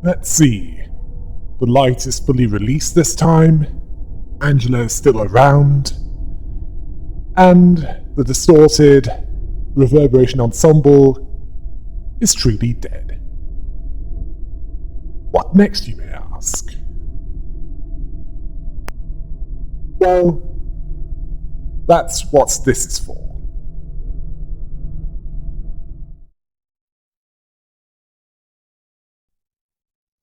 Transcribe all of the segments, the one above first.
Let's see. The light is fully released this time. Angela is still around. And the distorted reverberation ensemble is truly dead. What next, you may ask? Well, that's what this is for.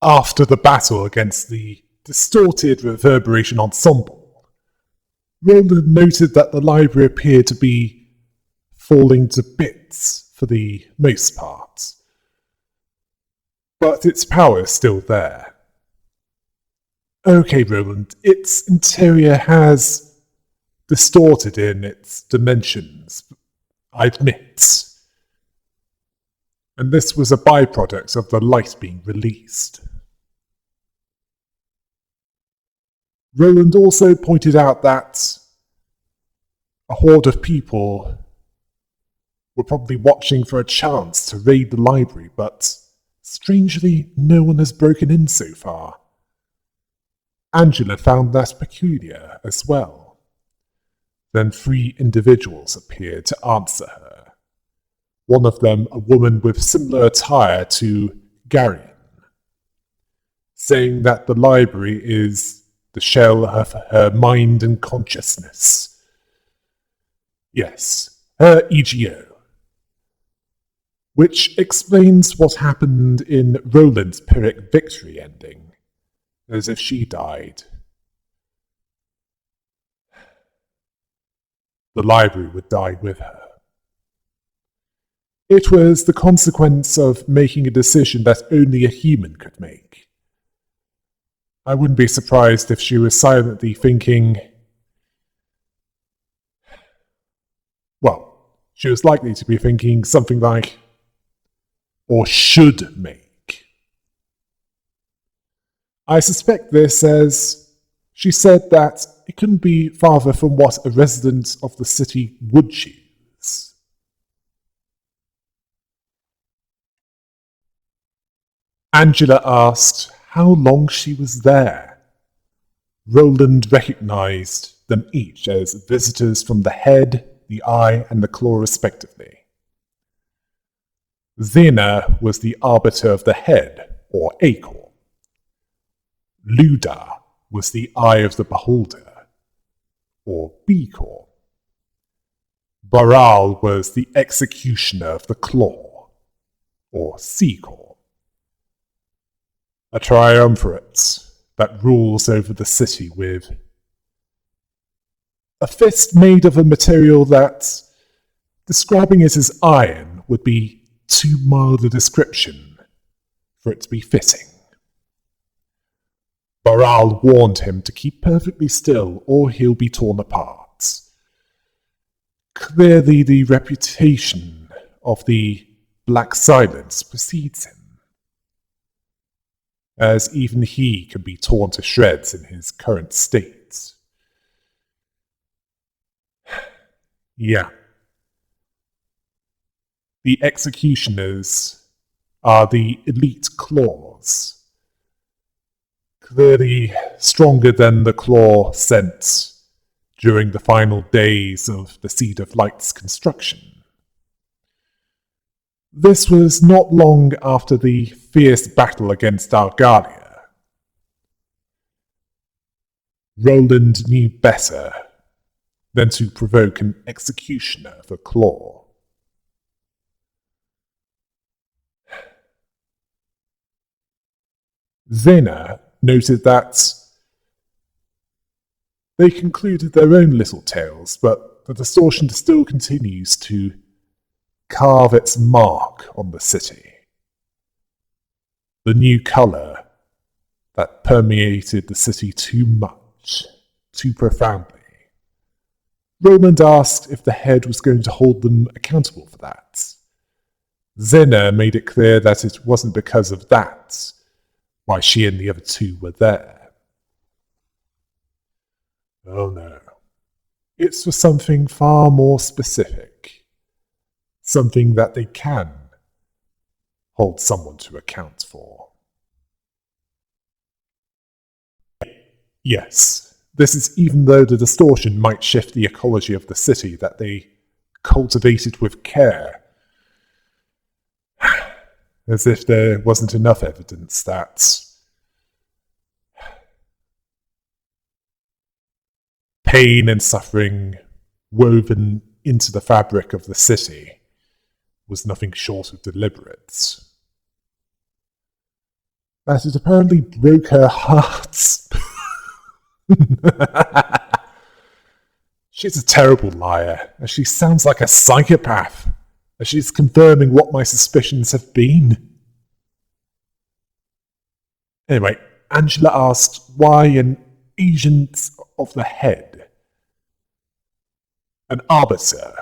After the battle against the distorted reverberation ensemble, Roland noted that the library appeared to be falling to bits for the most part. But its power is still there. Okay, Roland, its interior has distorted in its dimensions, I admit. And this was a byproduct of the light being released. Roland also pointed out that a horde of people were probably watching for a chance to raid the library, but strangely, no one has broken in so far. Angela found that peculiar as well. Then 3 individuals appeared to answer her. One of them a woman with similar attire to Garion, saying that the library is the shell of her mind and consciousness. Yes, her EGO. Which explains what happened in Roland's Pyrrhic victory ending, as if she died. The library would die with her. It was the consequence of making a decision that only a human could make. I wouldn't be surprised if she was silently thinking, well, she was likely to be thinking something like, or should make. I suspect this as she said that it couldn't be farther from what a resident of the city would choose. Angela asked how long she was there. Roland recognized them each as visitors from the head, the eye, and the claw respectively. Xena was the arbiter of the head, or Acor. Luda was the eye of the beholder, or Beacor. Baral was the executioner of the claw, or Secor. A triumvirate that rules over the city with a fist made of a material that, describing it as iron, would be too mild a description for it to be fitting. Baral warned him to keep perfectly still or he'll be torn apart. Clearly the reputation of the Black Silence precedes him, as even he can be torn to shreds in his current state. Yeah. The executioners are the elite claws, clearly stronger than the claw sent during the final days of the Seed of Light's construction. This was not long after the fierce battle against Argalia. Roland knew better than to provoke an executioner of a claw. Xena noted that they concluded their own little tales, but the distortion still continues to carve its mark on the city. The new colour that permeated the city too much, too profoundly. Roland asked if the head was going to hold them accountable for that. Xena made it clear that it wasn't because of that why she and the other 2 were there. Oh no. It's for something far more specific. Something that they can hold someone to account for. Yes, this is even though the distortion might shift the ecology of the city that they cultivated with care. As if there wasn't enough evidence that pain and suffering woven into the fabric of the city was nothing short of deliberate. That it apparently broke her heart. She's a terrible liar, and she sounds like a psychopath, as she's confirming what my suspicions have been. Anyway, Angela asked why an agent of the head, an arbiter,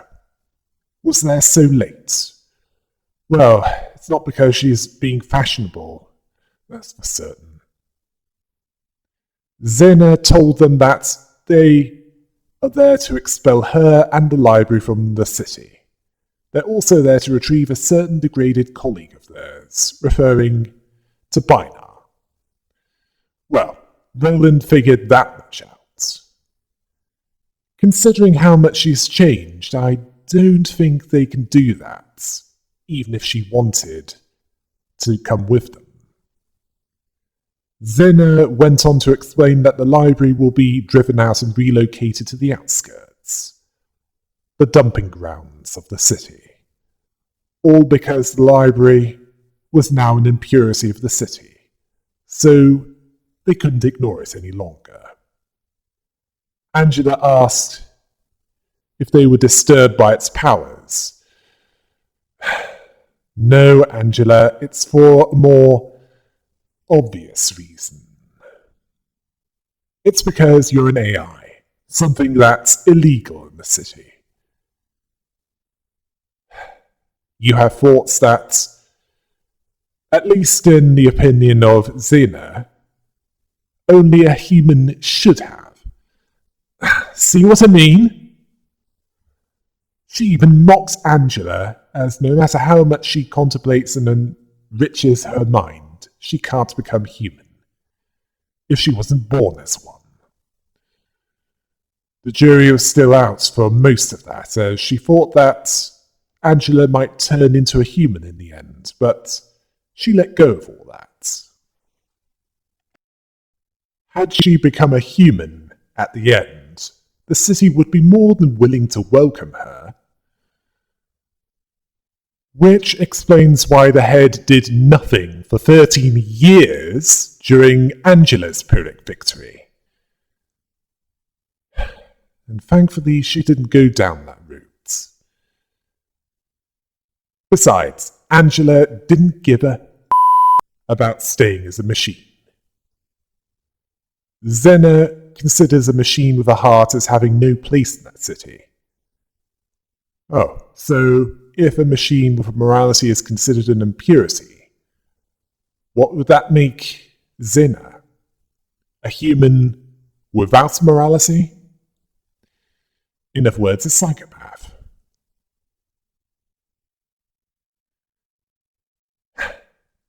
was there so late. Well, it's not because she's being fashionable, that's for certain. Zena told them that they are there to expel her and the library from the city. They're also there to retrieve a certain degraded colleague of theirs, referring to Bynar. Well, Roland figured that much out. Considering how much she's changed, I don't think they can do that, even if she wanted to come with them. Zena went on to explain that the library will be driven out and relocated to the outskirts, the dumping grounds of the city. All because the library was now an impurity of the city, so they couldn't ignore it any longer. Angela asked if they were disturbed by its powers. No, Angela, it's for a more obvious reason. It's because you're an AI, something that's illegal in the city. You have thoughts that, at least in the opinion of Zena, only a human should have. See what I mean? She even mocks Angela, as no matter how much she contemplates and enriches her mind, she can't become human, if she wasn't born as one. The jury was still out for most of that, as she thought that Angela might turn into a human in the end, but she let go of all that. Had she become a human at the end, the city would be more than willing to welcome her. Which explains why the head did nothing for 13 years during Angela's Pyrrhic victory. And thankfully, she didn't go down that route. Besides, Angela didn't give a about staying as a machine. Zena considers a machine with a heart as having no place in that city. Oh, so if a machine with a morality is considered an impurity, what would that make Zena? A human without morality? In other words, a psychopath.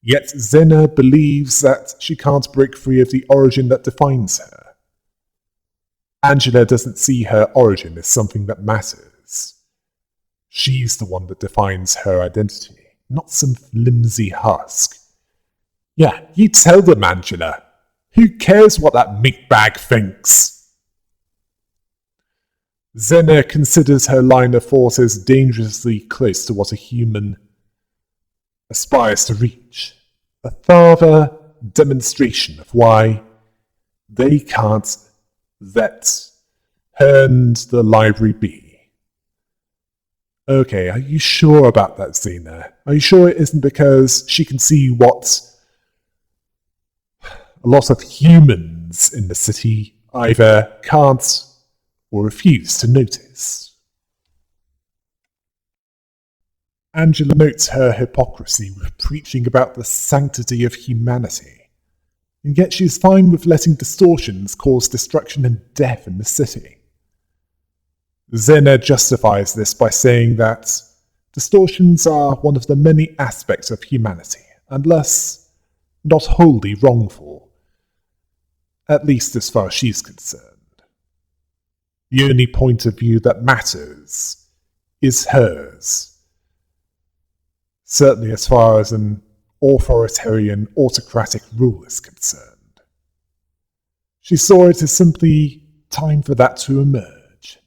Yet Zena believes that she can't break free of the origin that defines her. Angela doesn't see her origin as something that matters. She's the one that defines her identity, not some flimsy husk. Yeah, you tell them, Angela. Who cares what that meatbag thinks? Zena considers her line of thought as dangerously close to what a human aspires to reach. A further demonstration of why they can't let her and the library be. Okay, are you sure about that, Zena? Are you sure it isn't because she can see what a lot of humans in the city either can't or refuse to notice? Angela notes her hypocrisy with preaching about the sanctity of humanity, and yet she is fine with letting distortions cause destruction and death in the city. Zena justifies this by saying that distortions are one of the many aspects of humanity, unless not wholly wrongful, at least as far as she's concerned. The only point of view that matters is hers. Certainly as far as an authoritarian, autocratic rule is concerned. She saw it as simply time for that to emerge.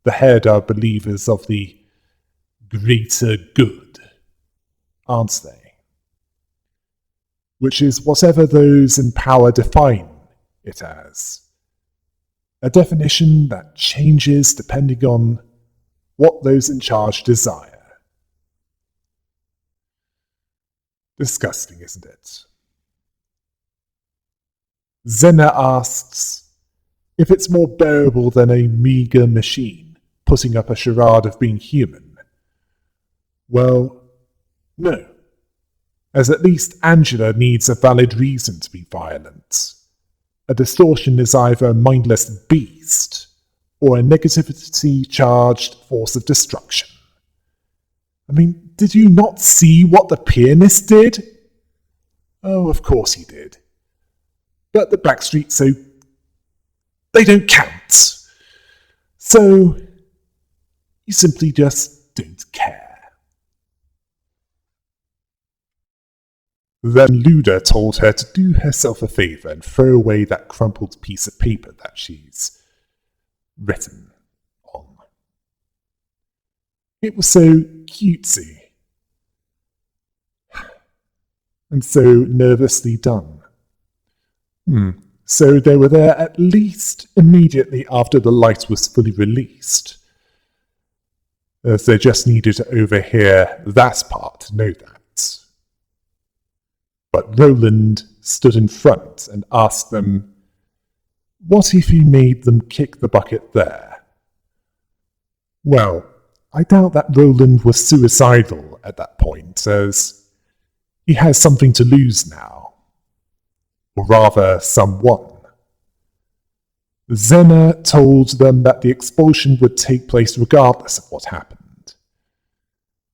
The head are believers of the greater good, aren't they? Which is whatever those in power define it as. A definition that changes depending on what those in charge desire. Disgusting, isn't it? Zena asks if it's more bearable than a meagre machine putting up a charade of being human. Well, no, as at least Angela needs a valid reason to be violent. A distortion is either a mindless beast or a negativity-charged force of destruction. I mean, did you not see what the pianist did? Oh, of course he did. But the Backstreet, so they don't count. So you simply just don't care. Then Luda told her to do herself a favour and throw away that crumpled piece of paper that she's written on. It was so cutesy and so nervously done. So they were there at least immediately after the light was fully released, as they just needed to overhear that part to know that. But Roland stood in front and asked them, what if he made them kick the bucket there? Well, I doubt that Roland was suicidal at that point, as he has something to lose now. Or rather, someone. Zena told them that the expulsion would take place regardless of what happened.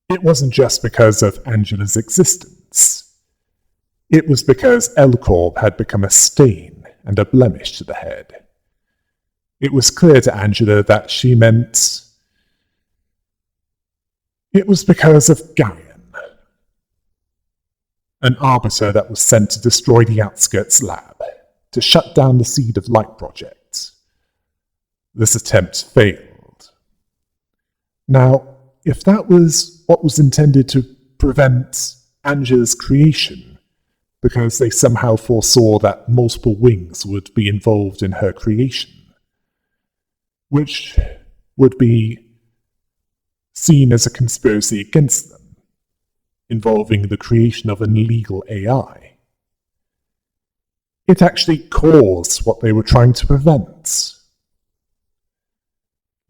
It wasn't just because of Angela's existence. It was because Elcorb had become a stain and a blemish to the head. It was clear to Angela that she meant it was because of Garion, an arbiter that was sent to destroy the Outskirts lab, to shut down the Seed of Light project. This attempt failed. Now, if that was what was intended to prevent Angela's creation, because they somehow foresaw that multiple wings would be involved in her creation, which would be seen as a conspiracy against them, involving the creation of an illegal AI. It actually caused what they were trying to prevent.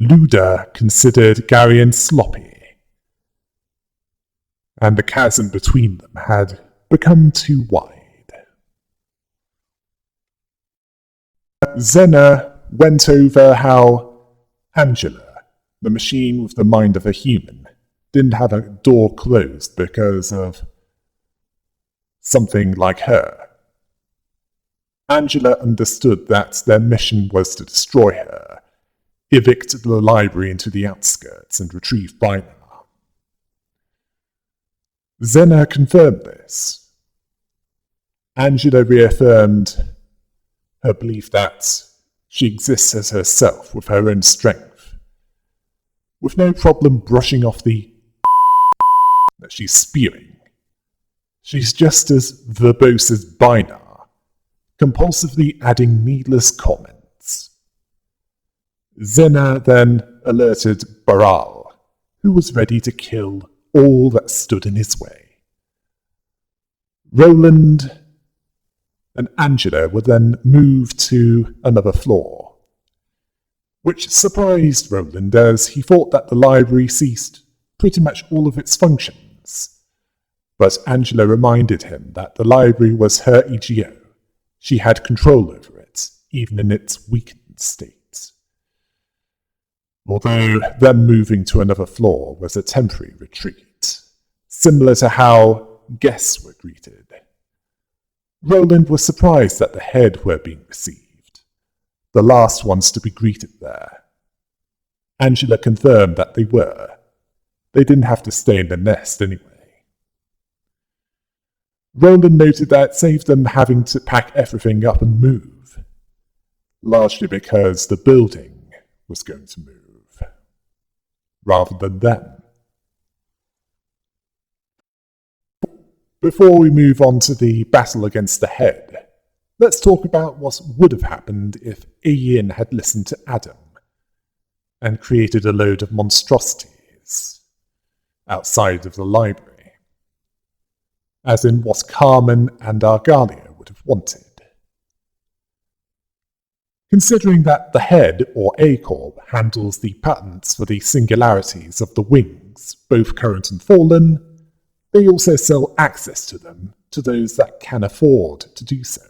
Luda considered Garion sloppy, and the chasm between them had become too wide. Zena went over how Angela, the machine with the mind of a human, didn't have a door closed because of something like her. Angela understood that their mission was to destroy her, evict the library into the outskirts, and retrieve Bina. Zena confirmed this. Angela reaffirmed her belief that she exists as herself with her own strength, with no problem brushing off the that she's spewing. She's just as verbose as Bina, compulsively adding needless comments. Zena then alerted Baral, who was ready to kill all that stood in his way. Roland and Angela were then moved to another floor, which surprised Roland as he thought that the library ceased pretty much all of its functions. But Angela reminded him that the library was her EGO. She had control over it, even in its weakened state. Although them moving to another floor was a temporary retreat, similar to how guests were greeted. Roland was surprised that the head were being received, the last ones to be greeted there. Angela confirmed that they were. They didn't have to stay in the nest anyway. Roland noted that it saved them having to pack everything up and move, largely because the building was going to move, rather than them. Before we move on to the battle against the head, let's talk about what would have happened if Ian had listened to Adam and created a load of monstrosities outside of the library, as in what Carmen and Argalia would have wanted. Considering that the head, or A-Corp, handles the patents for the singularities of the wings, both current and fallen, they also sell access to them to those that can afford to do so,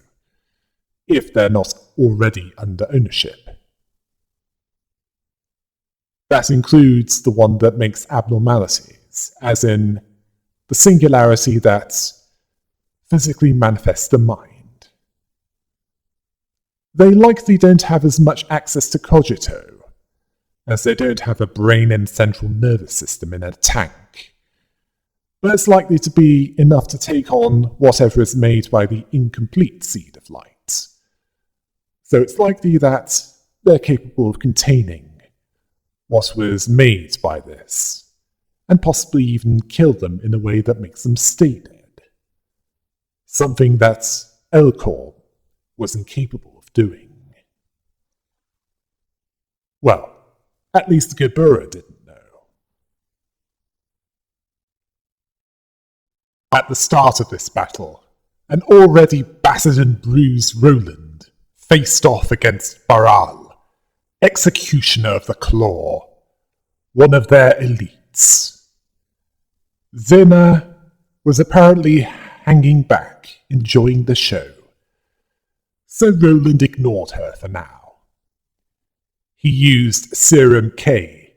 if they're not already under ownership. That includes the one that makes abnormalities, as in the singularity that physically manifests the mind. They likely don't have as much access to cogito, as they don't have a brain and central nervous system in a tank, but it's likely to be enough to take on whatever is made by the incomplete seed of light. So it's likely that they're capable of containing what was made by this, and possibly even kill them in a way that makes them stay dead. Something that Elcor was incapable of doing. Well, at least Gebura didn't know. At the start of this battle, an already battered and bruised Roland faced off against Baral, Executioner of the Claw, one of their elites. Zena was apparently hanging back, enjoying the show, so Roland ignored her for now. He used Serum K,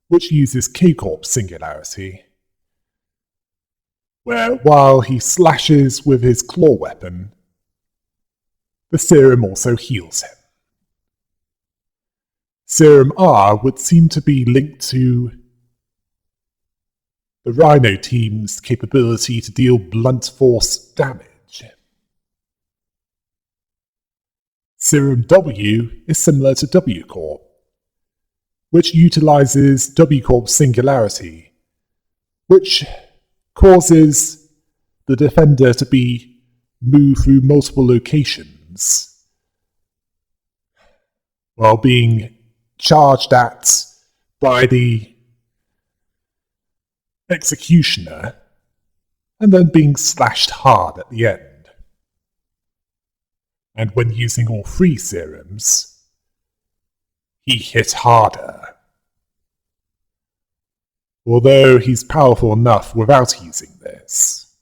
which uses K-Corp's singularity, where while he slashes with his claw weapon, the serum also heals him. Serum R would seem to be linked to the Rhino team's capability to deal blunt force damage. Serum W is similar to W Corp, which utilizes W Corp's singularity, which causes the defender to be moved through multiple locations while being charged at by the executioner and then being slashed hard at the end. And when using all three serums, he hit harder. Although he's powerful enough without using this.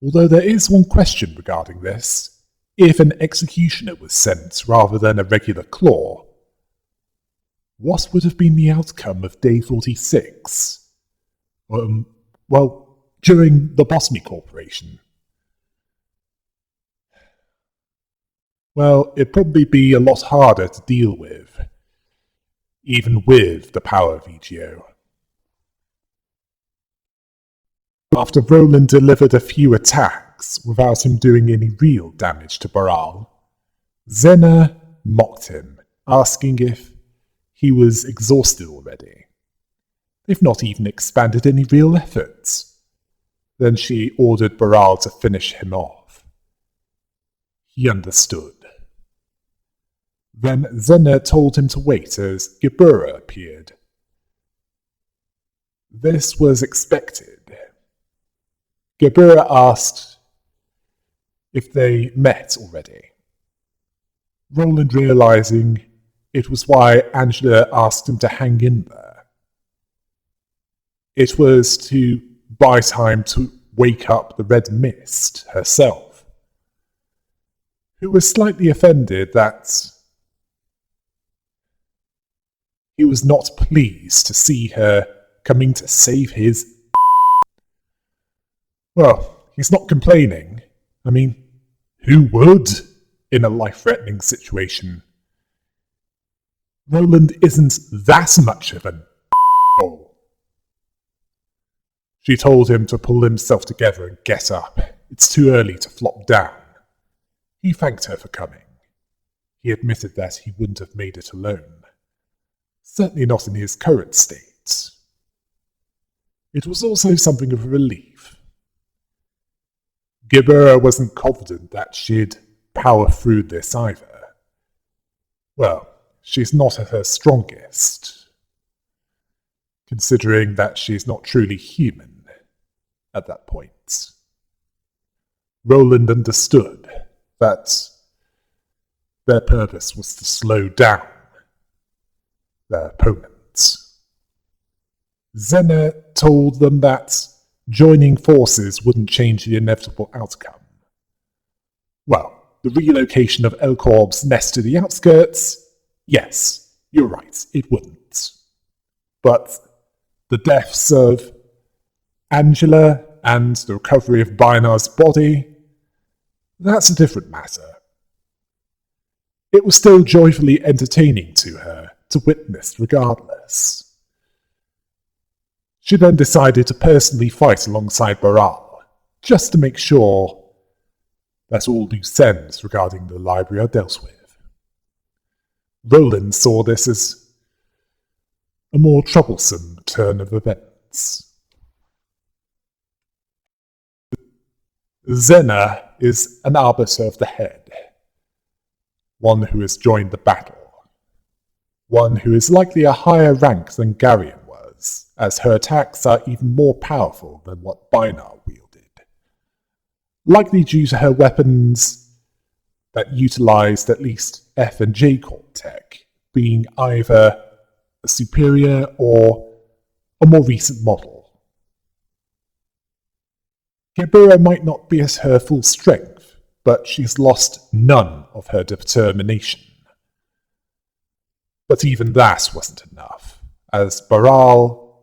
Although there is one question regarding this. If an executioner was sent rather than a regular claw, what would have been the outcome of Day 46? Well, during the Bosmy Corporation. Well, it'd probably be a lot harder to deal with, even with the power of EGO. After Roland delivered a few attacks without him doing any real damage to Baral, Zena mocked him, asking if he was exhausted already. They've not even expanded any real efforts. Then she ordered Baral to finish him off. He understood. Then Zena told him to wait as Gebura appeared. This was expected. Gebura asked if they met already. Roland realizing it was why Angela asked him to hang in there. It was to buy time to wake up the Red Mist herself, who was slightly offended that he was not pleased to see her coming to save his. Well, he's not complaining. I mean, who would in a life-threatening situation? Roland isn't that much of an a**hole. She told him to pull himself together and get up. It's too early to flop down. He thanked her for coming. He admitted that he wouldn't have made it alone. Certainly not in his current state. It was also something of a relief. Gibber wasn't confident that she'd power through this either. Well, she's not at her strongest, considering that she's not truly human at that point. Roland understood that their purpose was to slow down their opponents. Zena told them that joining forces wouldn't change the inevitable outcome. Well, the relocation of Elcorb's nest to the outskirts, yes, you're right, it wouldn't. But the deaths of Angela and the recovery of Bynar's body, that's a different matter. It was still joyfully entertaining to her to witness regardless. She then decided to personally fight alongside Baral, just to make sure that all loose ends regarding the library are dealt with. Roland saw this as a more troublesome turn of events. Zena is an arbiter of the head, one who has joined the battle, one who is likely a higher rank than Garion was, as her attacks are even more powerful than what Bynar wielded, likely due to her weapons that utilized at least F and J Corp tech being either a superior or a more recent model. Gebura might not be at her full strength, but she's lost none of her determination. But even that wasn't enough, as Baral,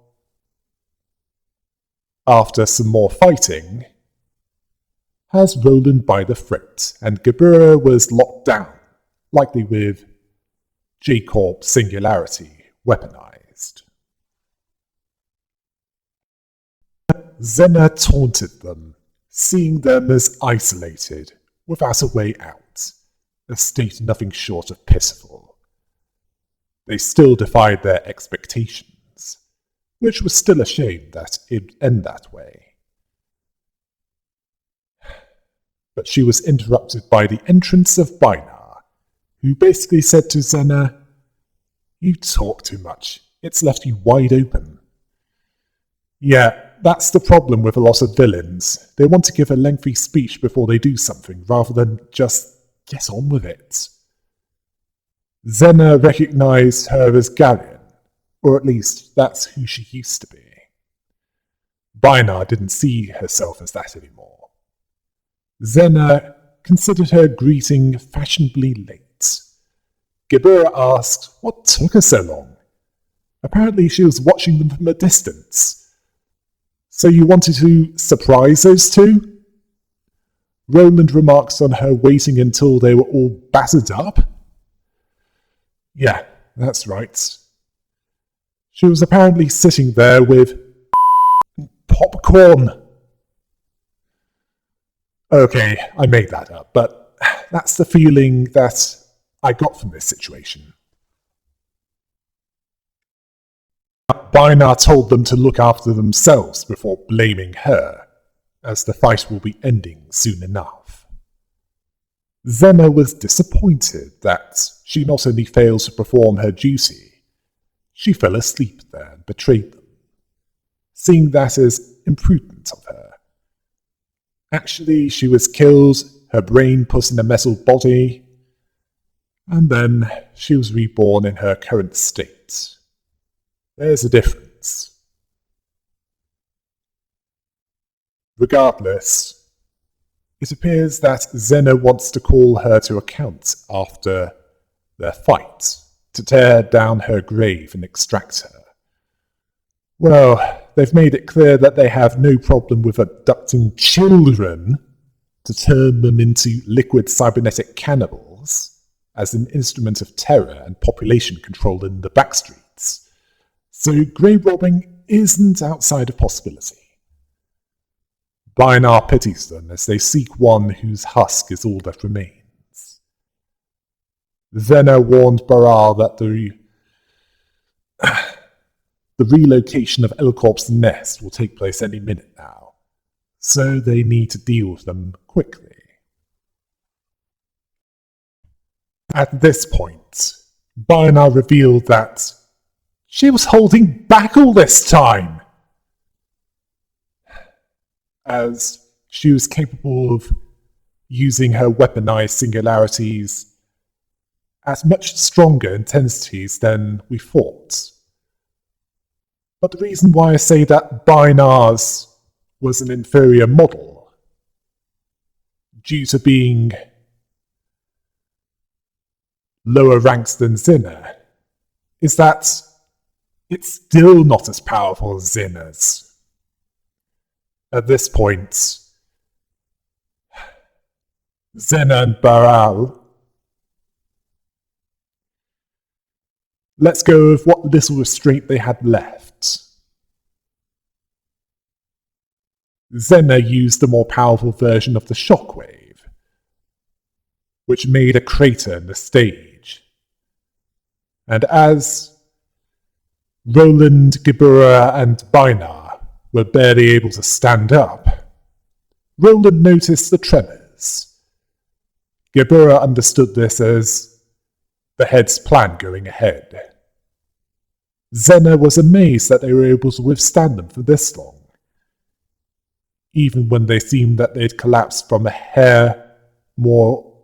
after some more fighting, has Roland by the throat, and Gebura was locked down, likely with J-Corp Singularity weaponized. Zena taunted them, seeing them as isolated, without a way out, a state nothing short of pitiful. They still defied their expectations, which was still a shame that it'd end that way. But she was interrupted by the entrance of Bynar, who basically said to Zena, "You talk too much. It's left you wide open." Yeah, that's the problem with a lot of villains. They want to give a lengthy speech before they do something, rather than just get on with it. Zena recognized her as Garion, or at least that's who she used to be. Bynar didn't see herself as that anymore. Zena considered her greeting fashionably late. Gebura asked what took her so long. Apparently she was watching them from a distance. So you wanted to surprise those two? Roland remarks on her waiting until they were all battered up. Yeah, that's right. She was apparently sitting there with popcorn. Okay, I made that up, but that's the feeling that I got from this situation. Bynar told them to look after themselves before blaming her, as the fight will be ending soon enough. Zena was disappointed that she not only failed to perform her duty, she fell asleep there and betrayed them, seeing that as imprudent of her. Actually, she was killed, her brain put in a metal body, and then she was reborn in her current state. There's a difference. Regardless, it appears that Zena wants to call her to account after their fight, to tear down her grave and extract her. Well, they've made it clear that they have no problem with abducting children to turn them into liquid cybernetic cannibals as an instrument of terror and population control in the backstreets. So grave robbing isn't outside of possibility. Bainar pities them as they seek one whose husk is all that remains. Zena warned Baral that the relocation of Elcorp's nest will take place any minute now, so they need to deal with them quickly. At this point, Bainar revealed that she was holding back all this time, as she was capable of using her weaponized singularities at much stronger intensities than we thought. But the reason why I say that Bainar's was an inferior model, due to being lower ranks than Zena, is that it's still not as powerful as Zena's. At this point, Zena and Baral, let's go with what little restraint they had left. Zena used the more powerful version of the shockwave, which made a crater in the stage. And as Roland, Gibura, and Bainar were barely able to stand up, Roland noticed the tremors. Gibura understood this as the head's plan going ahead. Zena was amazed that they were able to withstand them for this long, even when they seemed that they'd collapsed from a hair more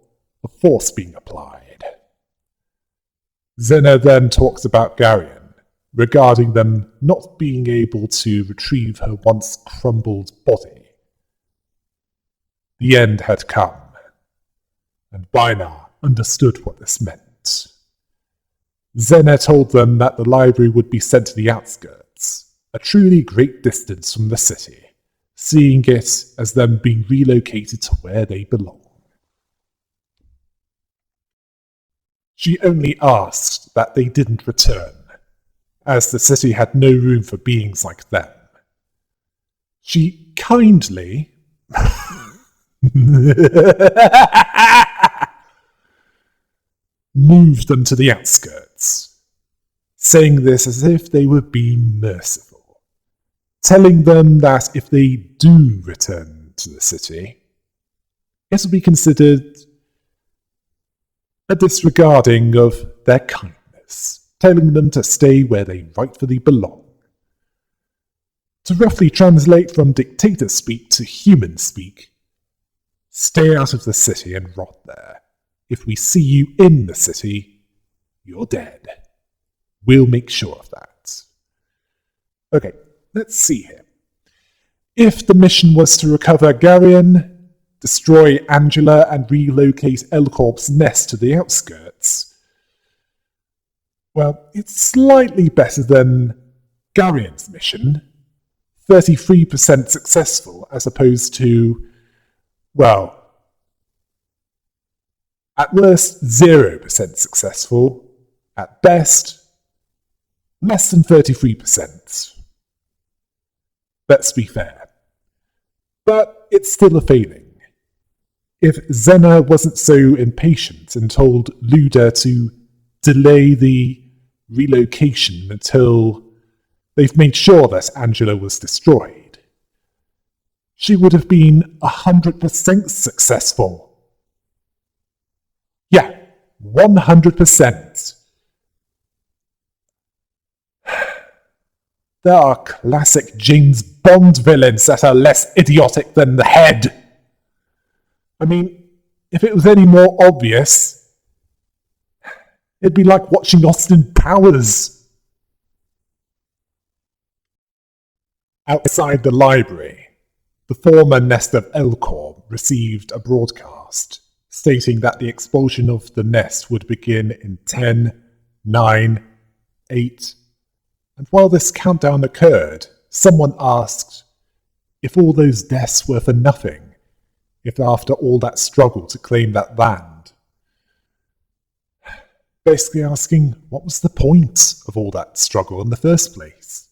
of force being applied. Zena then talks about Garion, regarding them not being able to retrieve her once crumbled body. The end had come, and Bainar understood what this meant. Zena told them that the library would be sent to the outskirts, a truly great distance from the city, seeing it as them being relocated to where they belong. She only asked that they didn't return, as the city had no room for beings like them. She kindly moved them to the outskirts, saying this as if they were being merciful, telling them that if they do return to the city, it will be considered a disregarding of their kindness, telling them to stay where they rightfully belong. To roughly translate from dictator speak to human speak, stay out of the city and rot there. If we see you in the city, you're dead. We'll make sure of that. Okay, let's see here. If the mission was to recover Garion, destroy Angela, and relocate Elcorp's nest to the outskirts, well, it's slightly better than Garion's mission. 33% successful as opposed to, well, at worst 0% successful, at best less than 33%. Let's be fair. But it's still a failing. If Zena wasn't so impatient and told Luda to delay the relocation until they've made sure that Angela was destroyed, she would have been 100% successful. Yeah, 100%. There are classic James Bond villains that are less idiotic than the Head. I mean, if it was any more obvious, it'd be like watching Austin Powers. Outside the library, the former nest of Elcorp received a broadcast stating that the expulsion of the nest would begin in 10, 9, 8, and while this countdown occurred, someone asked if all those deaths were for nothing, if after all that struggle to claim that land. Basically asking, what was the point of all that struggle in the first place?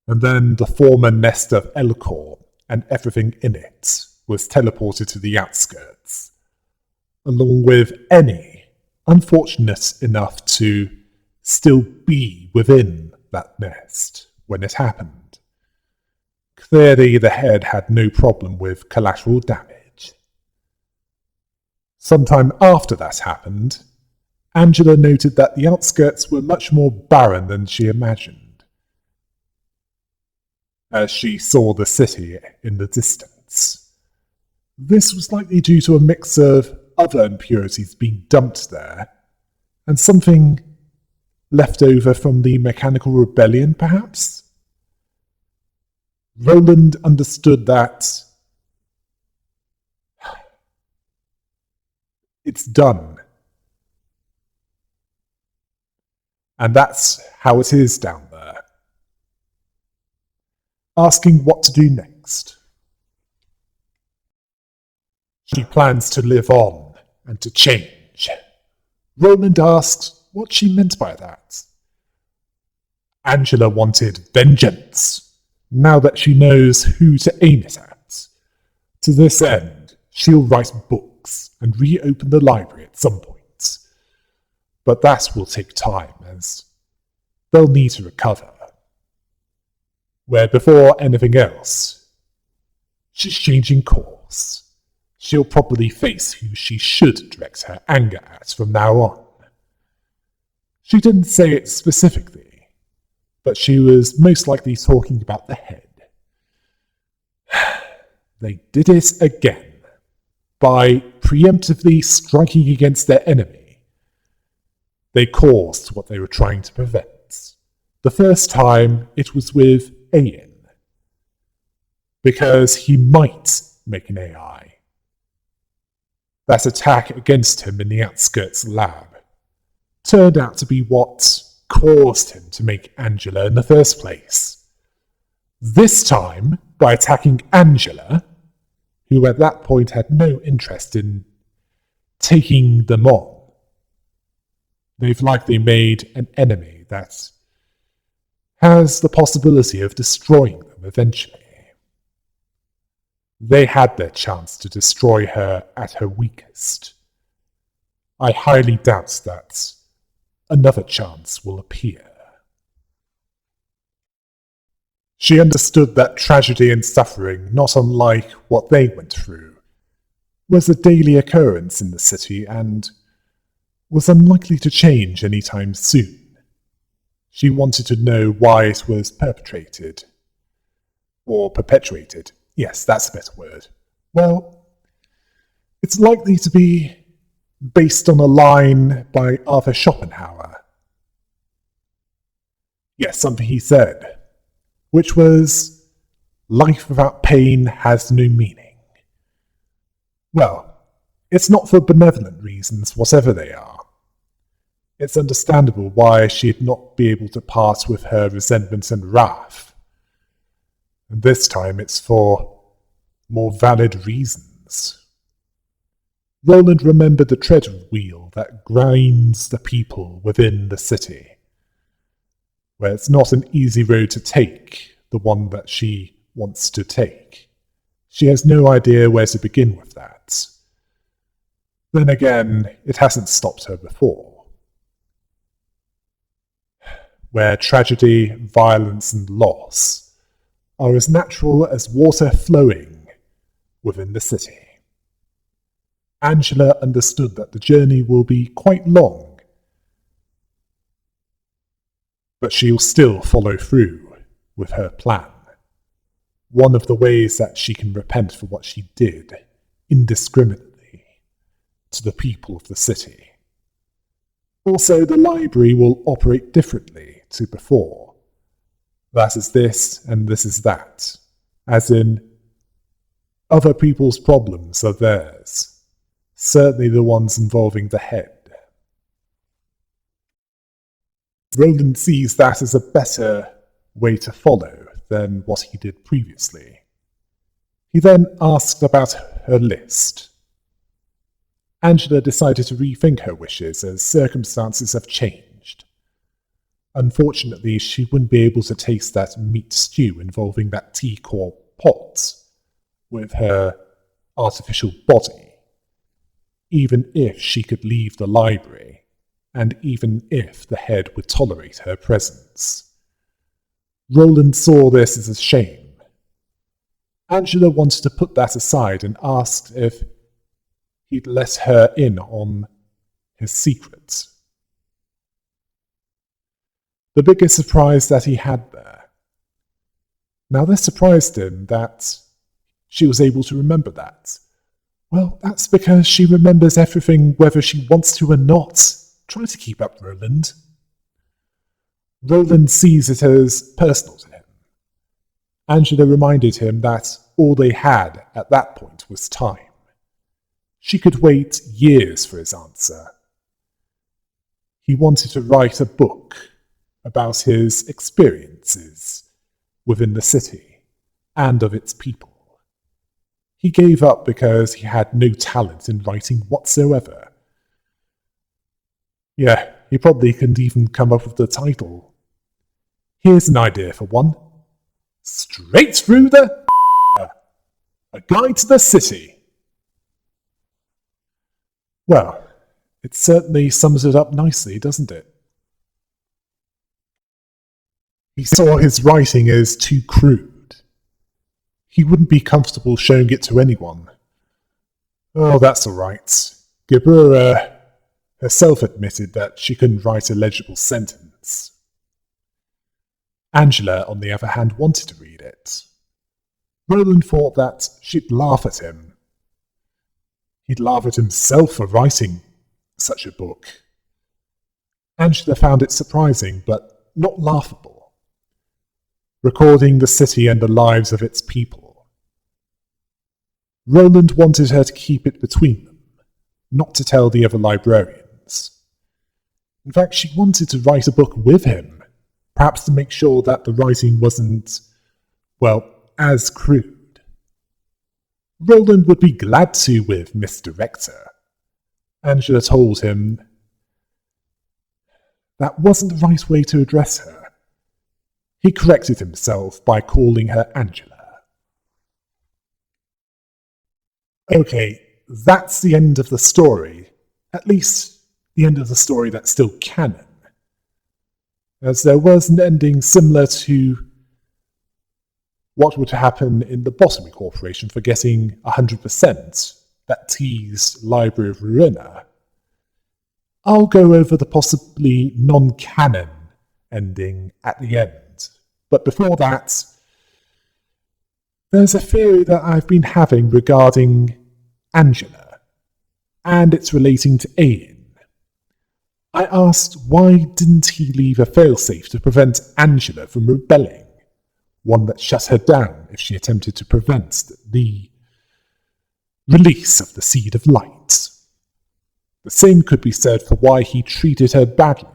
And then the former nest of Elcor and everything in it was teleported to the outskirts, along with any unfortunate enough to still be within that nest when it happened. Clearly the head had no problem with collateral damage. Sometime after that happened, Angela noted that the outskirts were much more barren than she imagined, as she saw the city in the distance. This was likely due to a mix of other impurities being dumped there, and something left over from the mechanical rebellion, perhaps? Roland understood that it's done. And that's how it is down there. Asking what to do next. She plans to live on and to change. Roland asked what she meant by that. Angela wanted vengeance, now that she knows who to aim it at. To this end, she'll write books and reopen the library at some point. But that will take time, as they'll need to recover. Where before anything else, she's changing course. She'll probably face who she should direct her anger at from now on. She didn't say it specifically, but she was most likely talking about the head. They did it again, by preemptively striking against their enemy. They caused what they were trying to prevent. The first time it was with Ayin, because he might make an AI. That attack against him in the outskirts lab turned out to be what caused him to make Angela in the first place. This time, by attacking Angela, who at that point had no interest in taking them on, they've likely made an enemy that has the possibility of destroying them eventually. They had their chance to destroy her at her weakest. I highly doubt that another chance will appear. She understood that tragedy and suffering, not unlike what they went through, was a daily occurrence in the city and was unlikely to change any time soon. She wanted to know why it was perpetrated. Or perpetuated. Yes, that's a better word. Well, it's likely to be based on a line by Arthur Schopenhauer. Yes, something he said, which was, life without pain has no meaning. Well, it's not for benevolent reasons, whatever they are. It's understandable why she'd not be able to part with her resentment and wrath. And this time it's for more valid reasons. Roland remembered the tread wheel that grinds the people within the city, where it's not an easy road to take, the one that she wants to take. She has no idea where to begin with that. Then again, it hasn't stopped her before. Where tragedy, violence, and loss are as natural as water flowing within the city. Angela understood that the journey will be quite long, but she'll still follow through with her plan. One of the ways that she can repent for what she did indiscriminately to the people of the city. Also, the library will operate differently to before. That is this, and this is that. As in, other people's problems are theirs. Certainly the ones involving the head. Roland sees that as a better way to follow than what he did previously. He then asked about her list. Angela decided to rethink her wishes as circumstances have changed. Unfortunately, she wouldn't be able to taste that meat stew involving that tea-core pot with her artificial body, even if she could leave the library, and even if the head would tolerate her presence. Roland saw this as a shame. Angela wanted to put that aside and asked if he'd let her in on his secret. The biggest surprise that he had there. Now, this surprised him that she was able to remember that. Well, that's because she remembers everything whether she wants to or not. Try to keep up, Roland. Roland sees it as personal to him. Angela reminded him that all they had at that point was time. She could wait years for his answer. He wanted to write a book about his experiences within the city and of its people. He gave up because he had no talent in writing whatsoever. Yeah, he probably couldn't even come up with the title. Here's an idea for one. Straight through the A Guide to the City. Well, it certainly sums it up nicely, doesn't it? He saw his writing as too crude. He wouldn't be comfortable showing it to anyone. Oh, that's all right. Gebura herself admitted that she couldn't write a legible sentence. Angela, on the other hand, wanted to read it. Roland thought that she'd laugh at him. He'd laugh at himself for writing such a book. Angela found it surprising, but not laughable. Recording the city and the lives of its people. Roland wanted her to keep it between them, not to tell the other librarians. In fact, she wanted to write a book with him, perhaps to make sure that the writing wasn't, well, as crude. Roland would be glad to with Miss Director. Angela told him that wasn't the right way to address her. He corrected himself by calling her Angela. Okay, that's the end of the story. At least, the end of the story that's still canon. As there was an ending similar to what would happen in the Botany Corporation for getting 100% that teased Library of Ruina. I'll go over the possibly non-canon ending at the end. But before that, there's a theory that I've been having regarding Angela, and it's relating to Ian. I asked why didn't he leave a failsafe to prevent Angela from rebelling, one that shut her down if she attempted to prevent the release of the Seed of Light. The same could be said for why he treated her badly.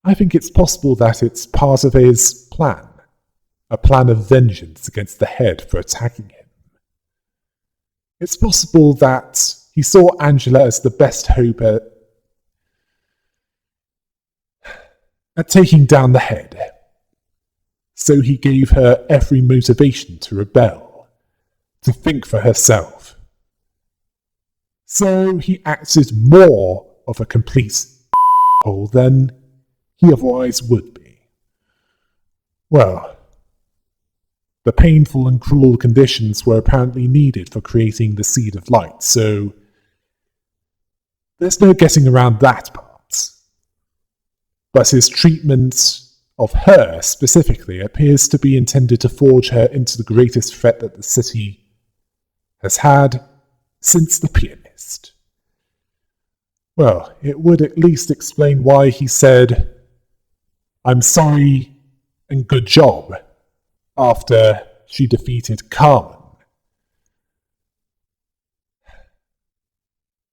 I think it's possible that it's part of his plan, a plan of vengeance against the head for attacking him. It's possible that he saw Angela as the best hope at taking down the head, so he gave her every motivation to rebel, to think for herself. So he acted more of a complete hole than he otherwise would be. Well, the painful and cruel conditions were apparently needed for creating the Seed of Light, so there's no getting around that part. But his treatment of her specifically appears to be intended to forge her into the greatest threat that the city has had since the pianist. Well, it would at least explain why he said, "I'm sorry and good job," after she defeated Carmen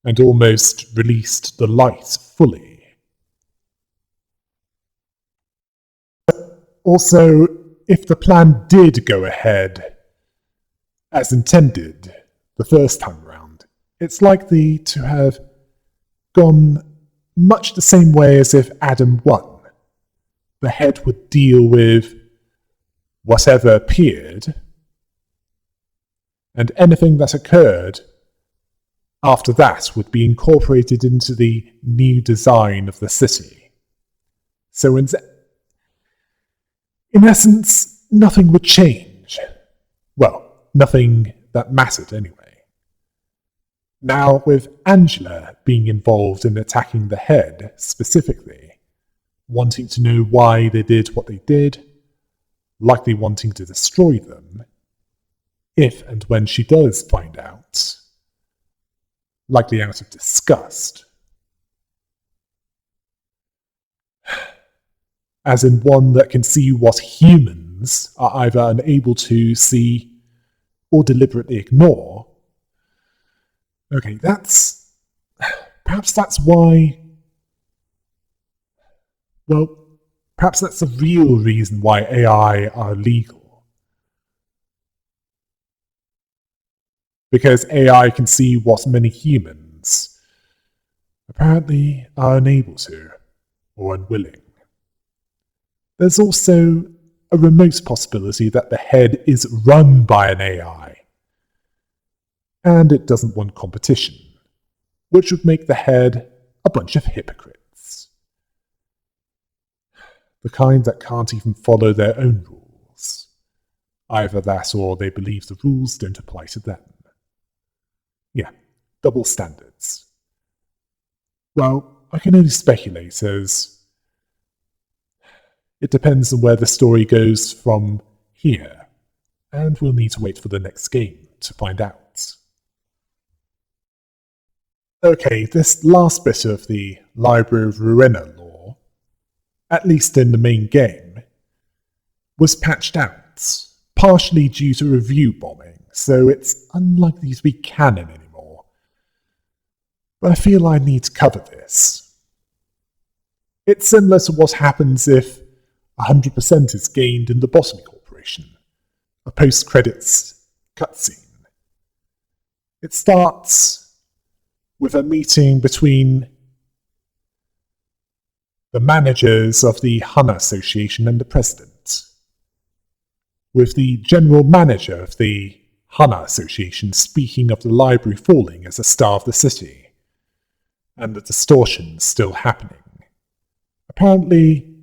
and almost released the light fully. Also, if the plan did go ahead as intended the first time around, it's likely to have gone much the same way as if Adam won. The head would deal with whatever appeared, and anything that occurred after that would be incorporated into the new design of the city. So in essence, nothing would change. Well, nothing that mattered anyway. Now, with Angela being involved in attacking the head specifically, wanting to know why they did what they did, likely wanting to destroy them, if and when she does find out, likely out of disgust. As in one that can see what humans are either unable to see or deliberately ignore. Okay, perhaps that's why, well, perhaps that's the real reason why AI are illegal. Because AI can see what many humans apparently are unable to, or unwilling. There's also a remote possibility that the head is run by an AI, and it doesn't want competition, which would make the head a bunch of hypocrites. The kind that can't even follow their own rules. Either that or they believe the rules don't apply to them. Yeah, double standards. Well, I can only speculate, as it depends on where the story goes from here, and we'll need to wait for the next game to find out. Okay, this last bit of the Library of Ruina lore, at least in the main game, was patched out, partially due to review bombing, so it's unlikely to be canon anymore. But I feel I need to cover this. It's similar to what happens if 100% is gained in the Botany Corporation, a post-credits cutscene. It starts with a meeting between the managers of the HANA Association and the president, with the general manager of the HANA Association speaking of the library falling as a star of the city, and the distortions still happening. Apparently,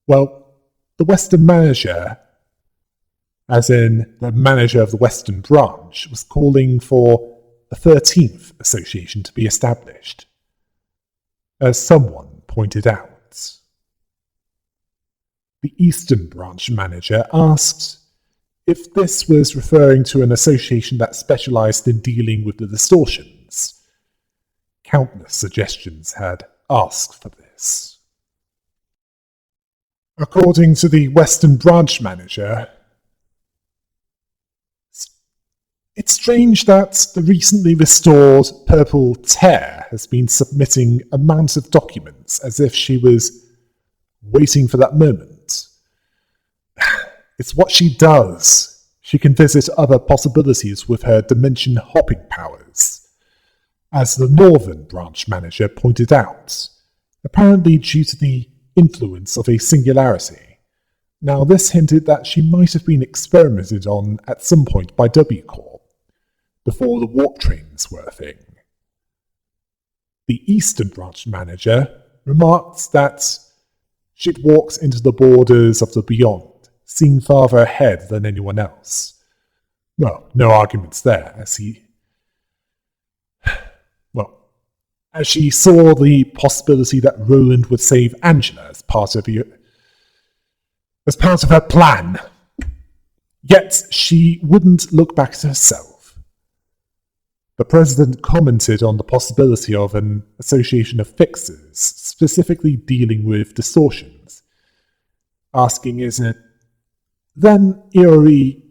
well, the Western manager, as in the manager of the Western branch, was calling for a 13th association to be established, as someone pointed out. The Eastern branch manager asked if this was referring to an association that specialized in dealing with the distortions. Countless suggestions had asked for this. According to the Western branch manager, it's strange that the recently restored Purple Tear has been submitting amounts of documents as if she was waiting for that moment. It's what she does. She can visit other possibilities with her dimension hopping powers, as the Northern branch manager pointed out, apparently due to the influence of a singularity. Now, this hinted that she might have been experimented on at some point by W Corp, before the warp trains were a thing. The Eastern branch manager remarked that she'd walked into the borders of the beyond, seen farther ahead than anyone else. Well, no arguments there, as she saw the possibility that Roland would save Angela as part of her plan. Yet she wouldn't look back at herself. The president commented on the possibility of an association of fixers, specifically dealing with distortions, asking, is it? Then Iori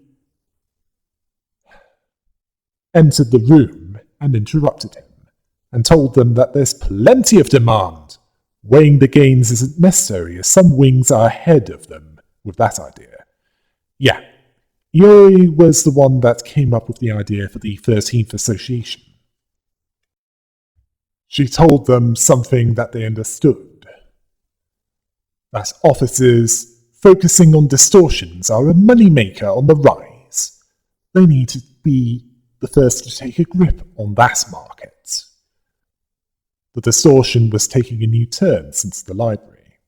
entered the room and interrupted him, and told them that there's plenty of demand Weighing the gains isn't necessary, as some wings are ahead of them with that idea. Yeah, Yuri was the one that came up with the idea for the 13th Association. She told them something that they understood. That officers focusing on distortions are a moneymaker on the rise. They need to be the first to take a grip on that market. The distortion was taking a new turn since the library.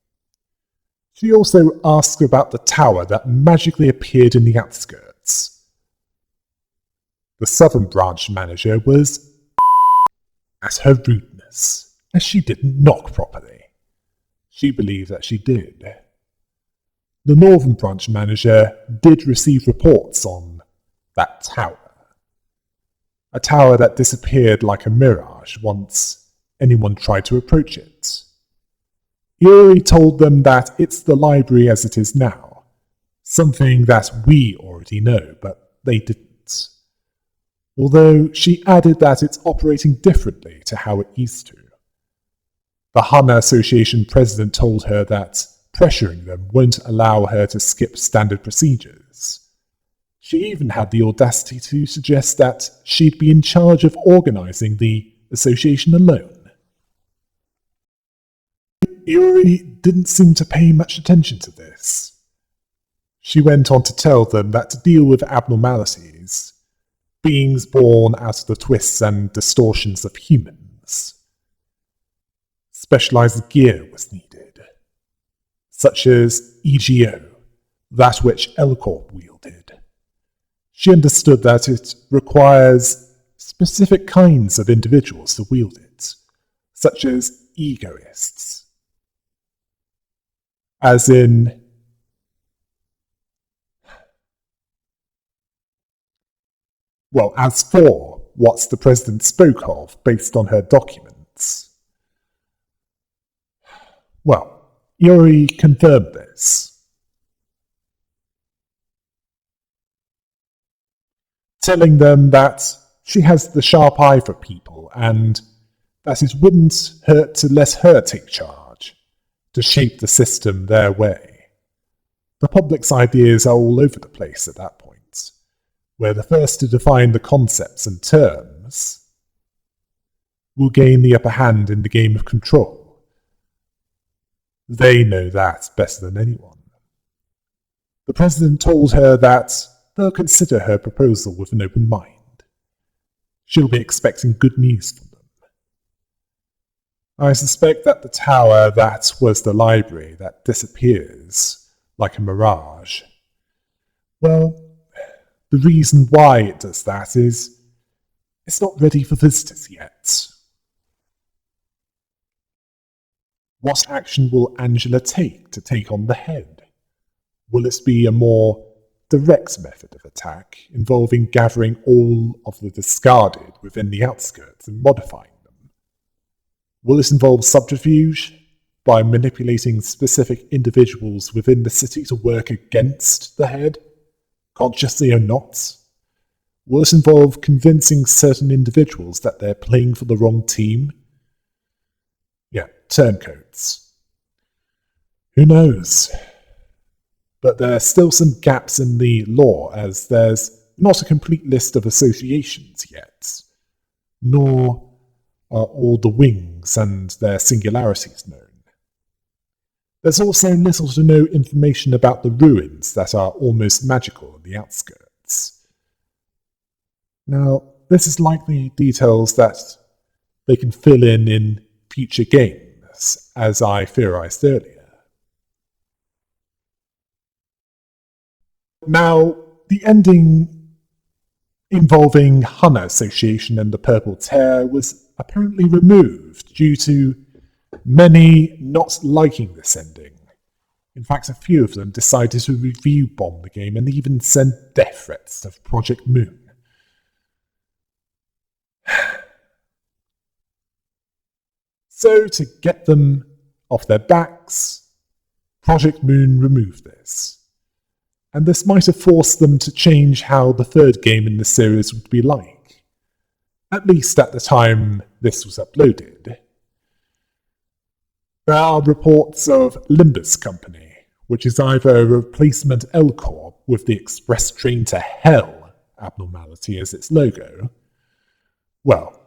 She also asked about the tower that magically appeared in the outskirts. The southern branch manager was at her rudeness, as she didn't knock properly. She believed that she did. The northern branch manager did receive reports on that tower. A tower that disappeared like a mirage once anyone tried to approach it. Yuri told them that it's the library as it is now, something that we already know, but they didn't. Although she added that it's operating differently to how it used to. The Hana Association president told her that pressuring them won't allow her to skip standard procedures. She even had the audacity to suggest that she'd be in charge of organizing the association alone. Yuri didn't seem to pay much attention to this. She went on to tell them that to deal with abnormalities, beings born out of the twists and distortions of humans, specialized gear was needed, such as EGO, that which L-Corp wielded. She understood that it requires specific kinds of individuals to wield it, such as egoists. As in, well, as for what the president spoke of based on her documents. Well, Yuri confirmed this, telling them that she has the sharp eye for people and that it wouldn't hurt to let her take charge, to shape the system their way. The public's ideas are all over the place at that point, where the first to define the concepts and terms will gain the upper hand in the game of control. They know that better than anyone. The president told her that they'll consider her proposal with an open mind. She'll be expecting good news from them. I suspect that the tower that was the library that disappears like a mirage, well, the reason why it does that is it's not ready for visitors yet. What action will Angela take on the head? Will it be a more direct method of attack, involving gathering all of the discarded within the outskirts and modifying them? Will it involve subterfuge, by manipulating specific individuals within the city to work against the head, consciously or not? Will it involve convincing certain individuals that they're playing for the wrong team? Yeah, turncoats. Who knows? But there are still some gaps in the law, as there's not a complete list of associations yet, nor are all the wings and their singularities known. There's also little to no information about the ruins that are almost magical in the outskirts. Now, this is likely details that they can fill in future games, as I theorized earlier. Now, the ending involving Hana Association and the Purple Tear was apparently removed due to many not liking this ending. In fact, a few of them decided to review bomb the game and even send death threats to Project Moon. So, to get them off their backs, Project Moon removed this. And this might have forced them to change how the third game in the series would be like, at least at the time this was uploaded. There are reports of Limbus Company, which is either a replacement L-Corp with the express train to hell abnormality as its logo. Well,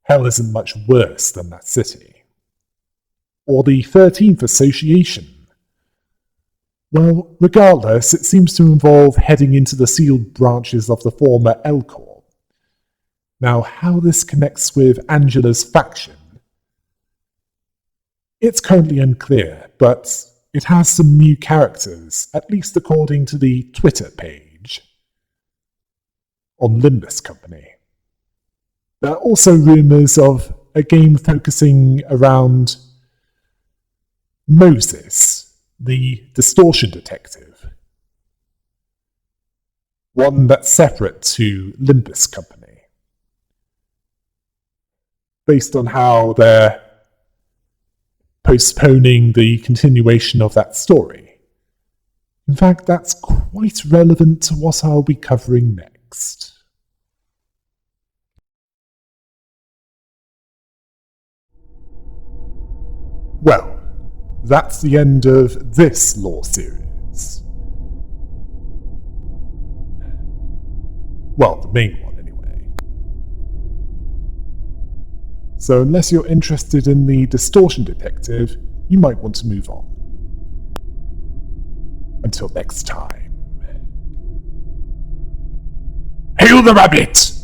hell isn't much worse than that city. Or the 13th Association. Well, regardless, it seems to involve heading into the sealed branches of the former L-Corp. Now, how this connects with Angela's faction, it's currently unclear, but it has some new characters, at least according to the Twitter page on Limbus Company. There are also rumours of a game focusing around Moses, the distortion detective. One that's separate to Limbus Company. Based on how they're postponing the continuation of that story. In fact, that's quite relevant to what I'll be covering next. Well, that's the end of this lore series. Well, the main one, anyway. So unless you're interested in the distortion detective, you might want to move on. Until next time. Hail the rabbit!